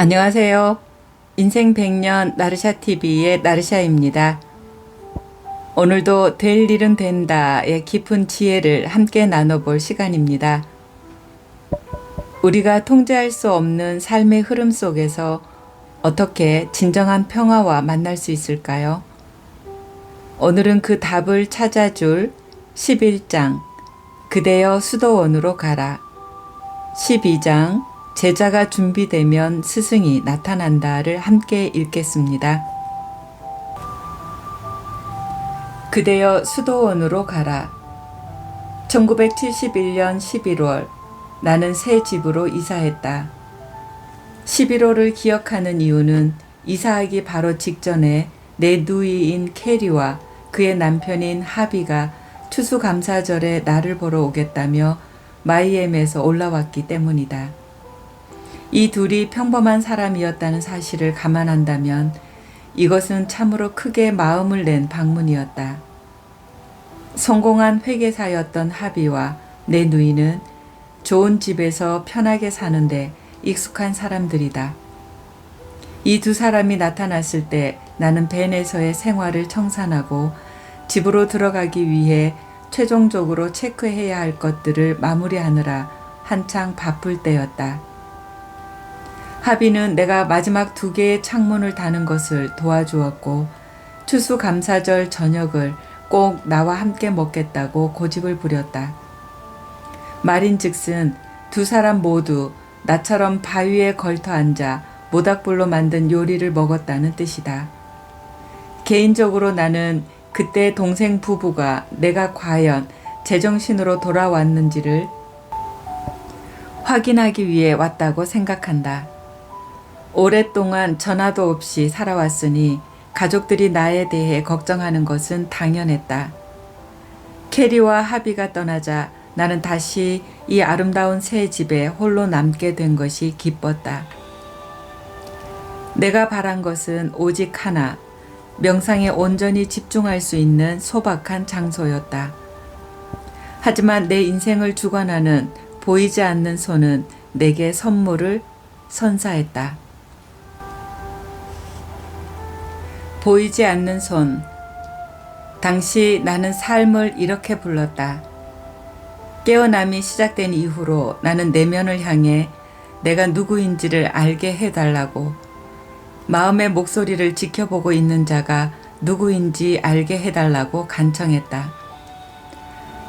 안녕하세요. 인생 100년 나르샤TV의 나르샤입니다. 오늘도 될 일은 된다의 깊은 지혜를 함께 나눠볼 시간입니다. 우리가 통제할 수 없는 삶의 흐름 속에서 어떻게 진정한 평화와 만날 수 있을까요? 오늘은 그 답을 찾아줄 11장 그대여 수도원으로 가라, 12장 제자가 준비되면 스승이 나타난다를 함께 읽겠습니다. 그대여 수도원으로 가라. 1971년 11월 나는 새 집으로 이사했다. 11월을 기억하는 이유는 이사하기 바로 직전에 내 누이인 캐리와 그의 남편인 하비가 추수감사절에 나를 보러 오겠다며 마이애미에서 올라왔기 때문이다. 이 둘이 평범한 사람이었다는 사실을 감안한다면 이것은 참으로 크게 마음을 낸 방문이었다. 성공한 회계사였던 하비와 내 누이는 좋은 집에서 편하게 사는데 익숙한 사람들이다. 이 두 사람이 나타났을 때 나는 벤에서의 생활을 청산하고 집으로 들어가기 위해 최종적으로 체크해야 할 것들을 마무리하느라 한창 바쁠 때였다. 하비는 내가 마지막 2개의 창문을 다는 것을 도와주었고 추수감사절 저녁을 꼭 나와 함께 먹겠다고 고집을 부렸다. 말인즉슨 두 사람 모두 나처럼 바위에 걸터 앉아 모닥불로 만든 요리를 먹었다는 뜻이다. 개인적으로 나는 그때 동생 부부가 내가 과연 제정신으로 돌아왔는지를 확인하기 위해 왔다고 생각한다. 오랫동안 전화도 없이 살아왔으니 가족들이 나에 대해 걱정하는 것은 당연했다. 캐리와 하비가 떠나자 나는 다시 이 아름다운 새 집에 홀로 남게 된 것이 기뻤다. 내가 바란 것은 오직 하나, 명상에 온전히 집중할 수 있는 소박한 장소였다. 하지만 내 인생을 주관하는 보이지 않는 손은 내게 선물을 선사했다. 보이지 않는 손. 당시 나는 삶을 이렇게 불렀다. 깨어남이 시작된 이후로 나는 내면을 향해 내가 누구인지를 알게 해달라고, 마음의 목소리를 지켜보고 있는 자가 누구인지 알게 해달라고 간청했다.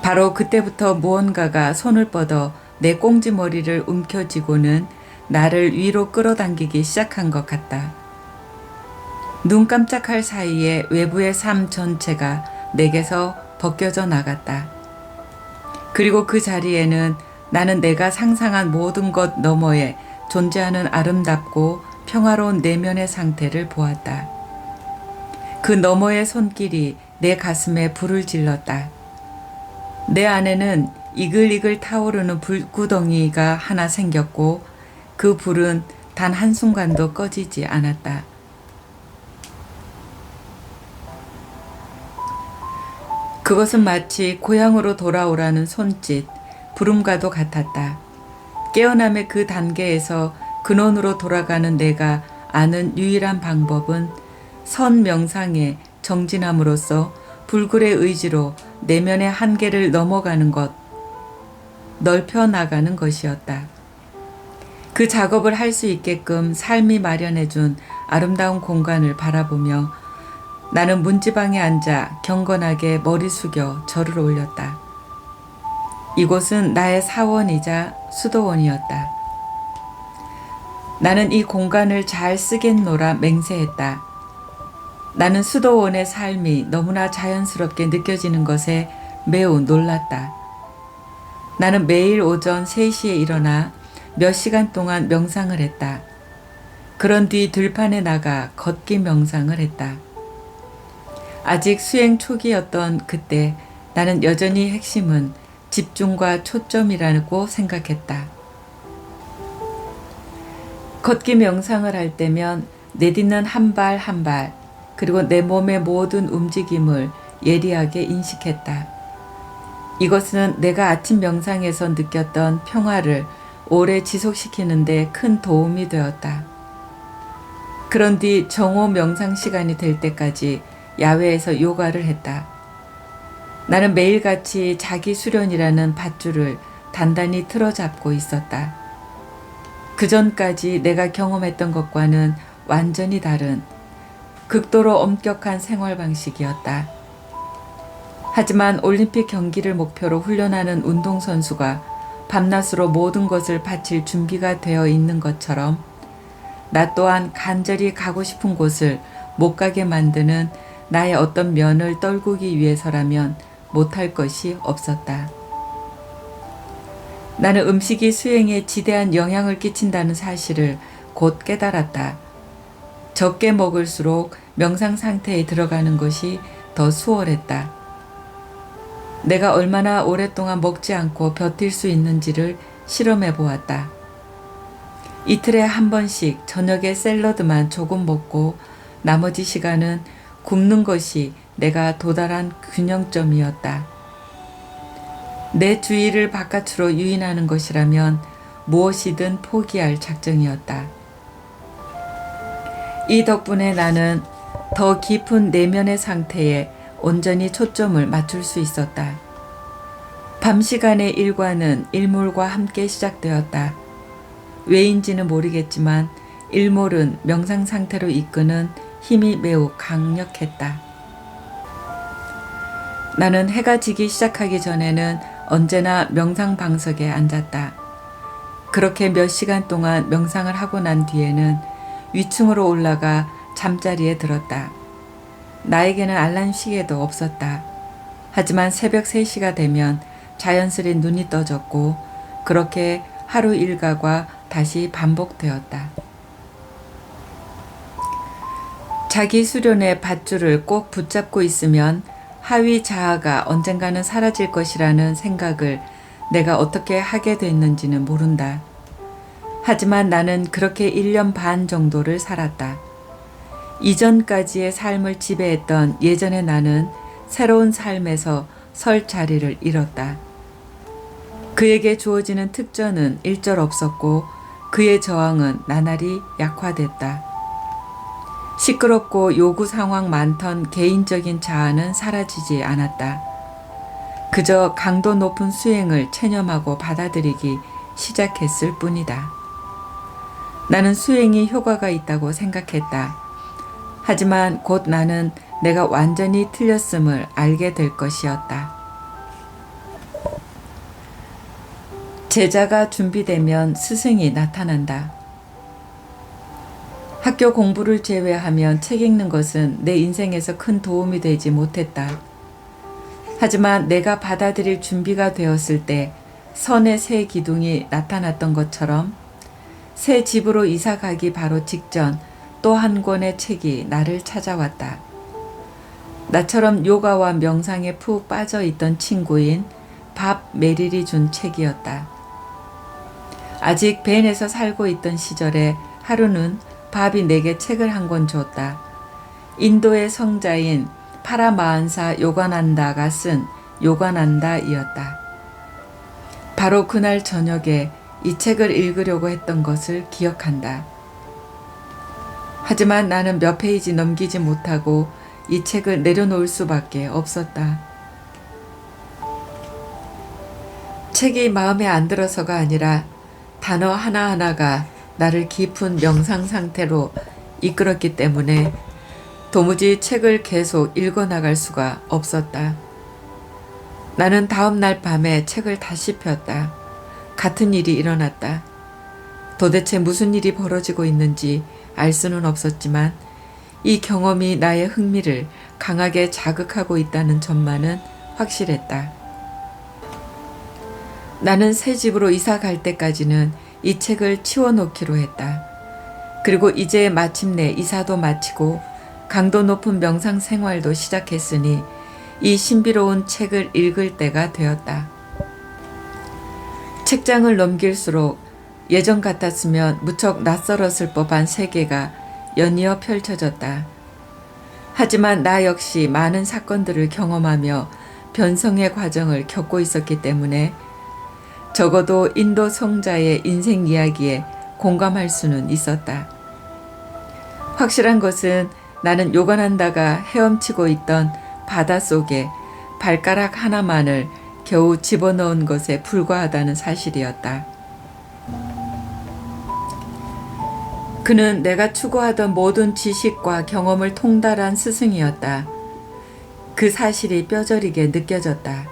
바로 그때부터 무언가가 손을 뻗어 내 꽁지머리를 움켜쥐고는 나를 위로 끌어당기기 시작한 것 같다. 눈 깜짝할 사이에 외부의 삶 전체가 내게서 벗겨져 나갔다. 그리고 그 자리에는 나는 내가 상상한 모든 것 너머에 존재하는 아름답고 평화로운 내면의 상태를 보았다. 그 너머의 손길이 내 가슴에 불을 질렀다. 내 안에는 이글이글 타오르는 불구덩이가 하나 생겼고 그 불은 단 한순간도 꺼지지 않았다. 그것은 마치 고향으로 돌아오라는 손짓, 부름과도 같았다. 깨어남의 그 단계에서 근원으로 돌아가는 내가 아는 유일한 방법은 선 명상에 정진함으로써 불굴의 의지로 내면의 한계를 넘어가는 것, 넓혀 나가는 것이었다. 그 작업을 할 수 있게끔 삶이 마련해준 아름다운 공간을 바라보며 나는 문지방에 앉아 경건하게 머리 숙여 절을 올렸다. 이곳은 나의 사원이자 수도원이었다. 나는 이 공간을 잘 쓰겠노라 맹세했다. 나는 수도원의 삶이 너무나 자연스럽게 느껴지는 것에 매우 놀랐다. 나는 매일 오전 3시에 일어나 몇 시간 동안 명상을 했다. 그런 뒤 들판에 나가 걷기 명상을 했다. 아직 수행 초기였던 그때 나는 여전히 핵심은 집중과 초점이라고 생각했다. 걷기 명상을 할 때면 내딛는 한 발 한 발, 그리고 내 몸의 모든 움직임을 예리하게 인식했다. 이것은 내가 아침 명상에서 느꼈던 평화를 오래 지속시키는 데 큰 도움이 되었다. 그런 뒤 정오 명상 시간이 될 때까지 야외에서 요가를 했다. 나는 매일같이 자기 수련이라는 밧줄을 단단히 틀어잡고 있었다. 그 전까지 내가 경험했던 것과는 완전히 다른 극도로 엄격한 생활 방식이었다. 하지만 올림픽 경기를 목표로 훈련하는 운동선수가 밤낮으로 모든 것을 바칠 준비가 되어 있는 것처럼 나 또한 간절히 가고 싶은 곳을 못 가게 만드는 나의 어떤 면을 떨구기 위해서라면 못할 것이 없었다. 나는 음식이 수행에 지대한 영향을 끼친다는 사실을 곧 깨달았다. 적게 먹을수록 명상 상태에 들어가는 것이 더 수월했다. 내가 얼마나 오랫동안 먹지 않고 버틸 수 있는지를 실험해 보았다. 이틀에 한 번씩 저녁에 샐러드만 조금 먹고 나머지 시간은 굶는 것이 내가 도달한 균형점이었다. 내 주의를 바깥으로 유인하는 것이라면 무엇이든 포기할 작정이었다. 이 덕분에 나는 더 깊은 내면의 상태에 온전히 초점을 맞출 수 있었다. 밤 시간의 일과는 일몰과 함께 시작되었다. 왜인지는 모르겠지만 일몰은 명상 상태로 이끄는 힘이 매우 강력했다. 나는 해가 지기 시작하기 전에는 언제나 명상 방석에 앉았다. 그렇게 몇 시간 동안 명상을 하고 난 뒤에는 위층으로 올라가 잠자리에 들었다. 나에게는 알람 시계도 없었다. 하지만 새벽 3시가 되면 자연스레 눈이 떠졌고 그렇게 하루 일과가 다시 반복되었다. 자기 수련의 밧줄을 꼭 붙잡고 있으면 하위 자아가 언젠가는 사라질 것이라는 생각을 내가 어떻게 하게 됐는지는 모른다. 하지만 나는 그렇게 1년 반 정도를 살았다. 이전까지의 삶을 지배했던 예전의 나는 새로운 삶에서 설 자리를 잃었다. 그에게 주어지는 특전은 일절 없었고 그의 저항은 나날이 약화됐다. 시끄럽고 요구 상황 많던 개인적인 자아는 사라지지 않았다. 그저 강도 높은 수행을 체념하고 받아들이기 시작했을 뿐이다. 나는 수행이 효과가 있다고 생각했다. 하지만 곧 나는 내가 완전히 틀렸음을 알게 될 것이었다. 제자가 준비되면 스승이 나타난다. 학교 공부를 제외하면 책 읽는 것은 내 인생에서 큰 도움이 되지 못했다. 하지만 내가 받아들일 준비가 되었을 때 선의 새 기둥이 나타났던 것처럼 새 집으로 이사 가기 바로 직전 또 한 권의 책이 나를 찾아왔다. 나처럼 요가와 명상에 푹 빠져 있던 친구인 밥 메릴이 준 책이었다. 아직 벤에서 살고 있던 시절에 하루는 밥이 내게 책을 한 권 줬다. 인도의 성자인 파라마한사 요가난다가 쓴 요가난다이었다. 바로 그날 저녁에 이 책을 읽으려고 했던 것을 기억한다. 하지만 나는 몇 페이지 넘기지 못하고 이 책을 내려놓을 수밖에 없었다. 책이 마음에 안 들어서가 아니라 단어 하나하나가 나를 깊은 명상 상태로 이끌었기 때문에 도무지 책을 계속 읽어나갈 수가 없었다. 나는 다음 날 밤에 책을 다시 폈다. 같은 일이 일어났다. 도대체 무슨 일이 벌어지고 있는지 알 수는 없었지만 이 경험이 나의 흥미를 강하게 자극하고 있다는 점만은 확실했다. 나는 새 집으로 이사 갈 때까지는 이 책을 치워놓기로 했다. 그리고 이제 마침내 이사도 마치고 강도 높은 명상 생활도 시작했으니 이 신비로운 책을 읽을 때가 되었다. 책장을 넘길수록 예전 같았으면 무척 낯설었을 법한 세계가 연이어 펼쳐졌다. 하지만 나 역시 많은 사건들을 경험하며 변성의 과정을 겪고 있었기 때문에 적어도 인도 성자의 인생 이야기에 공감할 수는 있었다. 확실한 것은 나는 요간한다가 헤엄치고 있던 바닷속에 발가락 하나만을 겨우 집어넣은 것에 불과하다는 사실이었다. 그는 내가 추구하던 모든 지식과 경험을 통달한 스승이었다. 그 사실이 뼈저리게 느껴졌다.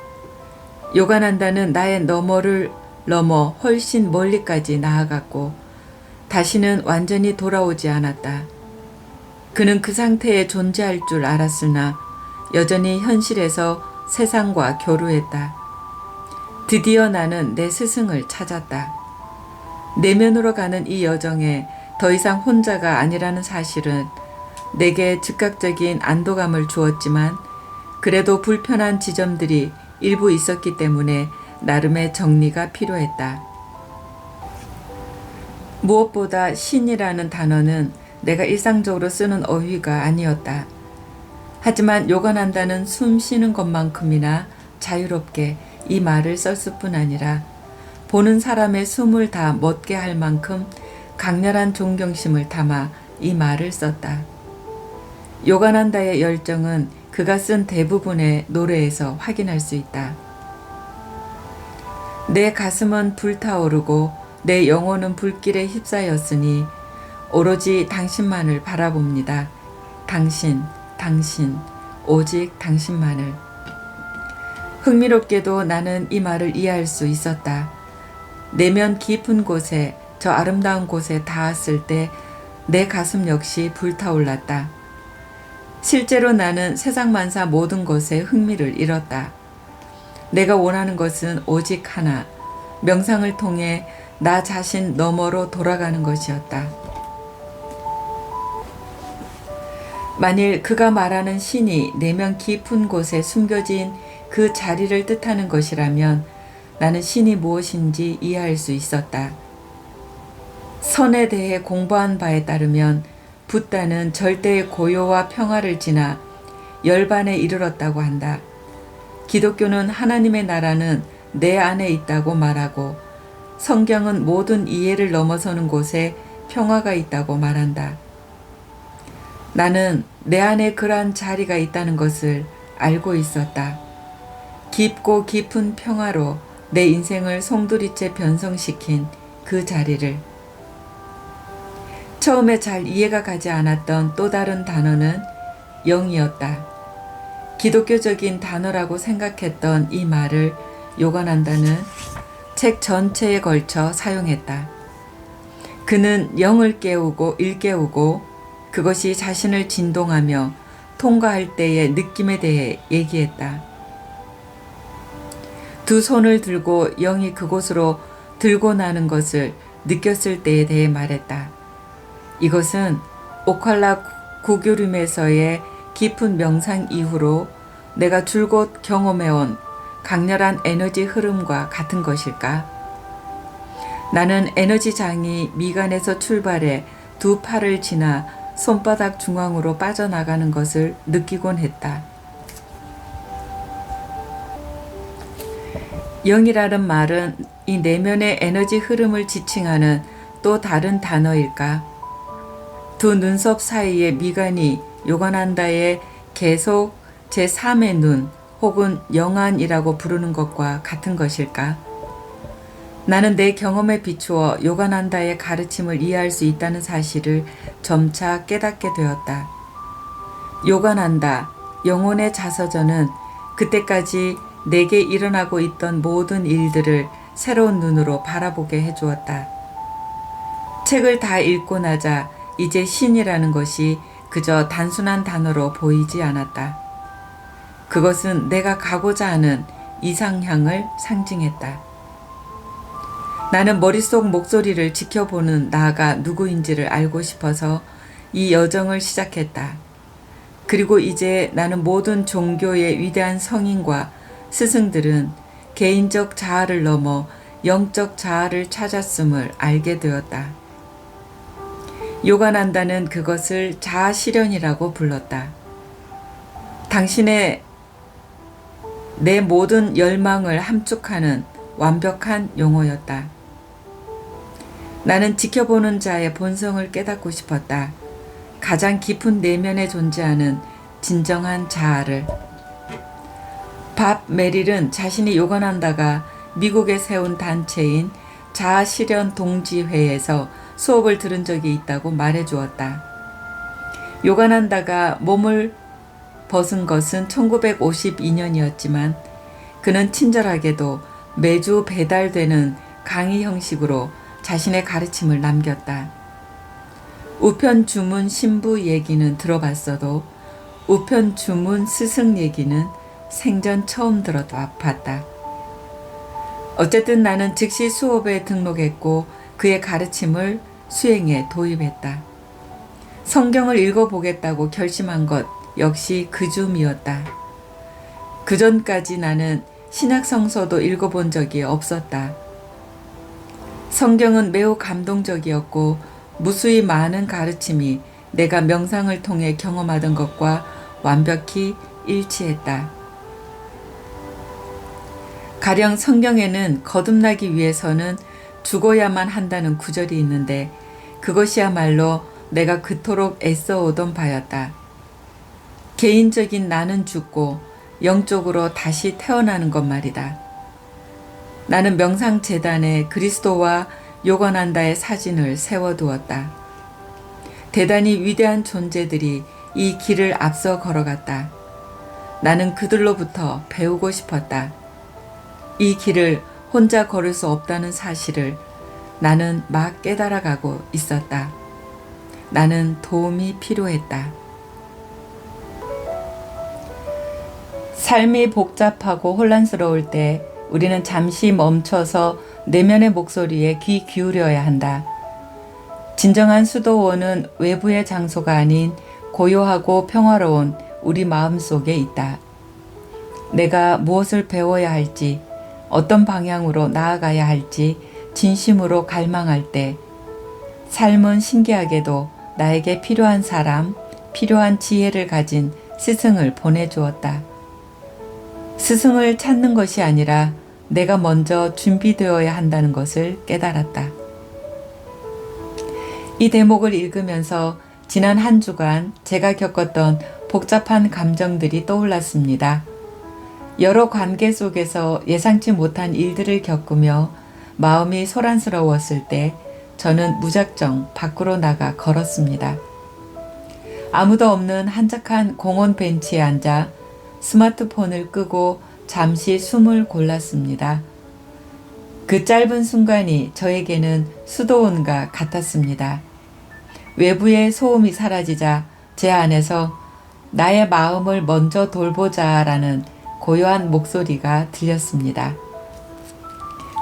요간한다는 나의 너머를 넘어 훨씬 멀리까지 나아갔고 다시는 완전히 돌아오지 않았다. 그는 그 상태에 존재할 줄 알았으나 여전히 현실에서 세상과 교류했다. 드디어 나는 내 스승을 찾았다. 내면으로 가는 이 여정에 더 이상 혼자가 아니라는 사실은 내게 즉각적인 안도감을 주었지만 그래도 불편한 지점들이 일부 있었기 때문에 나름의 정리가 필요했다. 무엇보다 신이라는 단어는 내가 일상적으로 쓰는 어휘가 아니었다. 하지만 요간한다는 숨 쉬는 것만큼이나 자유롭게 이 말을 썼을 뿐 아니라 보는 사람의 숨을 다 멎게 할 만큼 강렬한 존경심을 담아 이 말을 썼다. 요간한다의 열정은 그가 쓴 대부분의 노래에서 확인할 수 있다. 내 가슴은 불타오르고 내 영혼은 불길에 휩싸였으니 오로지 당신만을 바라봅니다. 당신, 오직 당신만을. 흥미롭게도 나는 이 말을 이해할 수 있었다. 내면 깊은 곳에 저 아름다운 곳에 닿았을 때 내 가슴 역시 불타올랐다. 실제로 나는 세상 만사 모든 것에 흥미를 잃었다. 내가 원하는 것은 오직 하나, 명상을 통해 나 자신 너머로 돌아가는 것이었다. 만일 그가 말하는 신이 내면 깊은 곳에 숨겨진 그 자리를 뜻하는 것이라면 나는 신이 무엇인지 이해할 수 있었다. 선에 대해 공부한 바에 따르면 붓다는 절대의 고요와 평화를 지나 열반에 이르렀다고 한다. 기독교는 하나님의 나라는 내 안에 있다고 말하고 성경은 모든 이해를 넘어서는 곳에 평화가 있다고 말한다. 나는 내 안에 그러한 자리가 있다는 것을 알고 있었다. 깊고 깊은 평화로 내 인생을 송두리째 변성시킨 그 자리를. 처음에 잘 이해가 가지 않았던 또 다른 단어는 영이었다. 기독교적인 단어라고 생각했던 이 말을 요간한다는 책 전체에 걸쳐 사용했다. 그는 영을 깨우고 일깨우고 그것이 자신을 진동하며 통과할 때의 느낌에 대해 얘기했다. 두 손을 들고 영이 그곳으로 들고 나는 것을 느꼈을 때에 대해 말했다. 이것은 오칼라 구교림에서의 깊은 명상 이후로 내가 줄곧 경험해온 강렬한 에너지 흐름과 같은 것일까? 나는 에너지장이 미간에서 출발해 두 팔을 지나 손바닥 중앙으로 빠져나가는 것을 느끼곤 했다. 영이라는 말은 이 내면의 에너지 흐름을 지칭하는 또 다른 단어일까? 두 눈썹 사이의 미간이 요간한다의 계속 제3의 눈 혹은 영안이라고 부르는 것과 같은 것일까? 나는 내 경험에 비추어 요간한다의 가르침을 이해할 수 있다는 사실을 점차 깨닫게 되었다. 요간한다, 영혼의 자서전은 그때까지 내게 일어나고 있던 모든 일들을 새로운 눈으로 바라보게 해주었다. 책을 다 읽고 나자 이제 신이라는 것이 그저 단순한 단어로 보이지 않았다. 그것은 내가 가고자 하는 이상향을 상징했다. 나는 머릿속 목소리를 지켜보는 나가 누구인지를 알고 싶어서 이 여정을 시작했다. 그리고 이제 나는 모든 종교의 위대한 성인과 스승들은 개인적 자아를 넘어 영적 자아를 찾았음을 알게 되었다. 요간한다는 그것을 자아실현이라고 불렀다. 당신의 내 모든 열망을 함축하는 완벽한 용어였다. 나는 지켜보는 자의 본성을 깨닫고 싶었다. 가장 깊은 내면에 존재하는 진정한 자아를. 밥 메릴은 자신이 요건한다가 미국에 세운 단체인 자아실현 동지회에서 수업을 들은 적이 있다고 말해 주었다. 요간한다가 몸을 벗은 것은 1952년이었지만 그는 친절하게도 매주 배달되는 강의 형식으로 자신의 가르침을 남겼다. 우편 주문 신부 얘기는 들어봤어도 우편 주문 스승 얘기는 생전 처음 들어봤다. 어쨌든 나는 즉시 수업에 등록했고 그의 가르침을 수행에 도입했다. 성경을 읽어보겠다고 결심한 것 역시 그 즈음이었다. 그 전까지 나는 신약 성서도 읽어본 적이 없었다. 성경은 매우 감동적이었고 무수히 많은 가르침이 내가 명상을 통해 경험하던 것과 완벽히 일치했다. 가령 성경에는 거듭나기 위해서는 죽어야만 한다는 구절이 있는데 그것이야말로 내가 그토록 애써오던 바였다. 개인적인 나는 죽고 영적으로 다시 태어나는 것 말이다. 나는 명상재단에 그리스도와 요건한다의 사진을 세워두었다. 대단히 위대한 존재들이 이 길을 앞서 걸어갔다. 나는 그들로부터 배우고 싶었다. 이 길을 혼자 걸을 수 없다는 사실을 나는 막 깨달아가고 있었다. 나는 도움이 필요했다. 삶이 복잡하고 혼란스러울 때 우리는 잠시 멈춰서 내면의 목소리에 귀 기울여야 한다. 진정한 수도원은 외부의 장소가 아닌 고요하고 평화로운 우리 마음 속에 있다. 내가 무엇을 배워야 할지, 어떤 방향으로 나아가야 할지 진심으로 갈망할 때 삶은 신기하게도 나에게 필요한 사람, 필요한 지혜를 가진 스승을 보내주었다. 스승을 찾는 것이 아니라 내가 먼저 준비되어야 한다는 것을 깨달았다. 이 대목을 읽으면서 지난 한 주간 제가 겪었던 복잡한 감정들이 떠올랐습니다. 여러 관계 속에서 예상치 못한 일들을 겪으며 마음이 소란스러웠을 때 저는 무작정 밖으로 나가 걸었습니다. 아무도 없는 한적한 공원 벤치에 앉아 스마트폰을 끄고 잠시 숨을 골랐습니다. 그 짧은 순간이 저에게는 수도원과 같았습니다. 외부의 소음이 사라지자 제 안에서 나의 마음을 먼저 돌보자라는 고요한 목소리가 들렸습니다.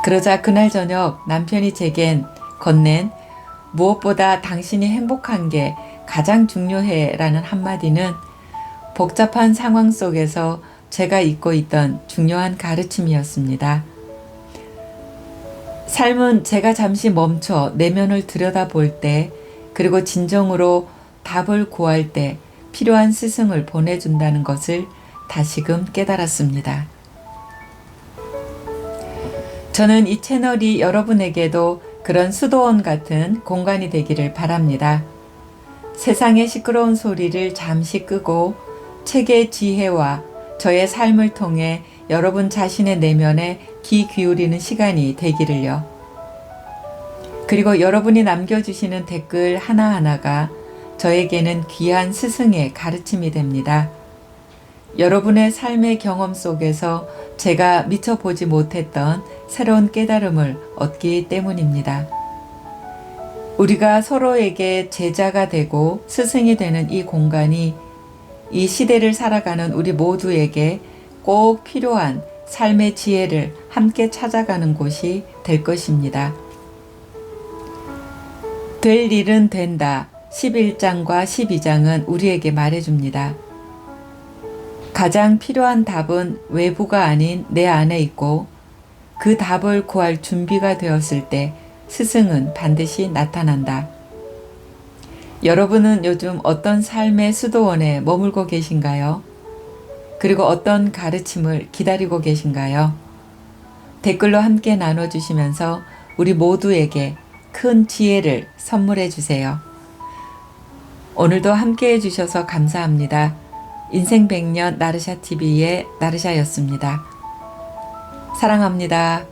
그러자 그날 저녁 남편이 제겐 건넨 무엇보다 당신이 행복한 게 가장 중요해 라는 한마디는 복잡한 상황 속에서 제가 잊고 있던 중요한 가르침이었습니다. 삶은 제가 잠시 멈춰 내면을 들여다볼 때 그리고 진정으로 답을 구할 때 필요한 스승을 보내준다는 것을 다시금 깨달았습니다. 저는 이 채널이 여러분에게도 그런 수도원 같은 공간이 되기를 바랍니다. 세상의 시끄러운 소리를 잠시 끄고 책의 지혜와 저의 삶을 통해 여러분 자신의 내면에 귀 기울이는 시간이 되기를요. 그리고 여러분이 남겨주시는 댓글 하나하나가 저에게는 귀한 스승의 가르침이 됩니다. 여러분의 삶의 경험 속에서 제가 미처 보지 못했던 새로운 깨달음을 얻기 때문입니다. 우리가 서로에게 제자가 되고 스승이 되는 이 공간이 이 시대를 살아가는 우리 모두에게 꼭 필요한 삶의 지혜를 함께 찾아가는 곳이 될 것입니다. 될 일은 된다. 11장과 12장은 우리에게 말해줍니다. 가장 필요한 답은 외부가 아닌 내 안에 있고 그 답을 구할 준비가 되었을 때 스승은 반드시 나타난다. 여러분은 요즘 어떤 삶의 수도원에 머물고 계신가요? 그리고 어떤 가르침을 기다리고 계신가요? 댓글로 함께 나눠주시면서 우리 모두에게 큰 지혜를 선물해 주세요. 오늘도 함께 해주셔서 감사합니다. 인생 100년 나르샤TV의 나르샤였습니다. 사랑합니다.